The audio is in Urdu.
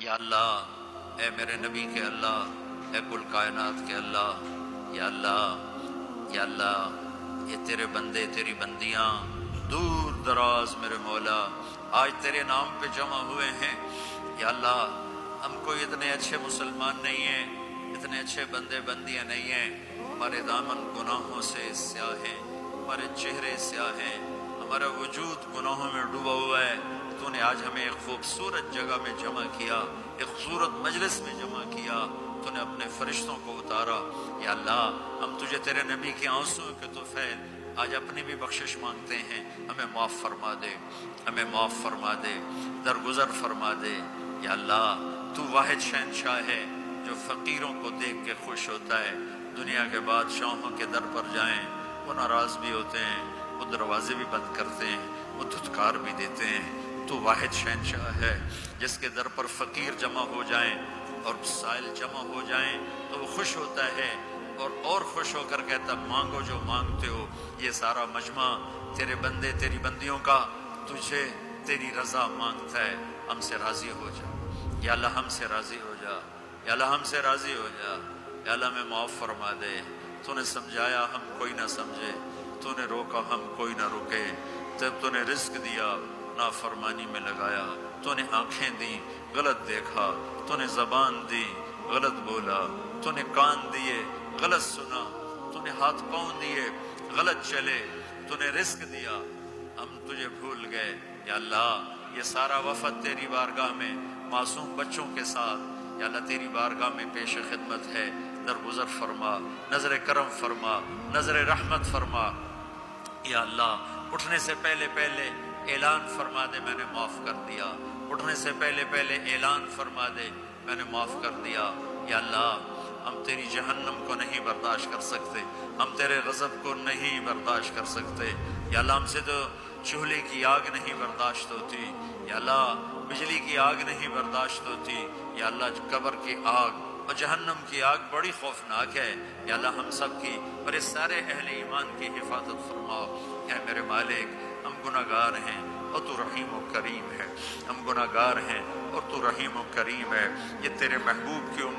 یا اللہ اے میرے نبی کے اللہ، اے کل کائنات کے اللہ، یا اللہ یا اللہ، یہ تیرے بندے تیری بندیاں دور دراز میرے مولا آج تیرے نام پہ جمع ہوئے ہیں۔ یا اللہ ہم کوئی اتنے اچھے مسلمان نہیں ہیں، اتنے اچھے بندے بندیاں نہیں ہیں، ہمارے دامن گناہوں سے سیاہ ہیں، ہمارے چہرے سیاہ ہیں، ہمارا وجود گناہوں میں ڈوبا ہوا ہے۔ تو نے آج ہمیں ایک خوبصورت جگہ میں جمع کیا، ایک خوبصورت مجلس میں جمع کیا، تو نے اپنے فرشتوں کو اتارا۔ یا اللہ ہم تجھے تیرے نبی کے آنسوں کے طفیل آج اپنی بھی بخشش مانگتے ہیں، ہمیں معاف فرما دے، ہمیں معاف فرما دے، درگزر فرما دے۔ یا اللہ تو واحد شہنشاہ ہے جو فقیروں کو دیکھ کے خوش ہوتا ہے۔ دنیا کے بادشاہوں کے در پر جائیں وہ ناراض بھی ہوتے ہیں، وہ دروازے بھی بند کرتے ہیں، وہ دھتکار بھی دیتے ہیں۔ تو واحد شہنشاہ ہے جس کے در پر فقیر جمع ہو جائیں اور سائل جمع ہو جائیں تو وہ خوش ہوتا ہے اور خوش ہو کر کہتا مانگو جو مانگتے ہو۔ یہ سارا مجمع تیرے بندے تیری بندیوں کا تجھے تیری رضا مانگتا ہے، ہم سے راضی ہو جا۔ یا اللہ ہم سے راضی ہو جا، یا اللہ ہم سے راضی ہو جا۔ یا اللہ میں معاف فرما دے، تو نے سمجھایا ہم کوئی نہ سمجھے، تو نے روکا ہم کوئی نہ رکے، جب تو نے رزق دیا نافرمانی میں لگایا، تو نے آنکھیں دی غلط دیکھا، تو نے زبان دی غلط بولا، تو نے کان دیے غلط سنا، تو نے ہاتھ پاؤں دیے غلط چلے، تو نے رزق دیا ہم تجھے بھول گئے۔ یا اللہ یہ سارا وفد تیری بارگاہ میں معصوم بچوں کے ساتھ یا اللہ تیری بارگاہ میں پیش خدمت ہے، درگزر فرما، نظر کرم فرما، نظر رحمت فرما۔ یا اللہ اٹھنے سے پہلے پہلے اعلان فرما دے میں نے معاف کر دیا، اٹھنے سے پہلے پہلے اعلان فرما دے میں نے معاف کر دیا۔ یا اللہ ہم تیری جہنم کو نہیں برداشت کر سکتے، ہم تیرے غضب کو نہیں برداشت کر سکتے۔ یا اللہ ہم سے تو چولہے کی آگ نہیں برداشت ہوتی، یا اللہ بجلی کی آگ نہیں برداشت ہوتی، یا اللہ قبر کی آگ اور جہنم کی آگ بڑی خوفناک ہے۔ یا اللہ ہم سب کی اور اس سارے اہل ایمان کی حفاظت فرماؤ۔ اے میرے مالک ہم گناہگار ہیں اور تو رحیم و کریم ہے، ہم گناہگار ہیں اور تو رحیم و کریم ہے۔ یہ تیرے محبوب کی امت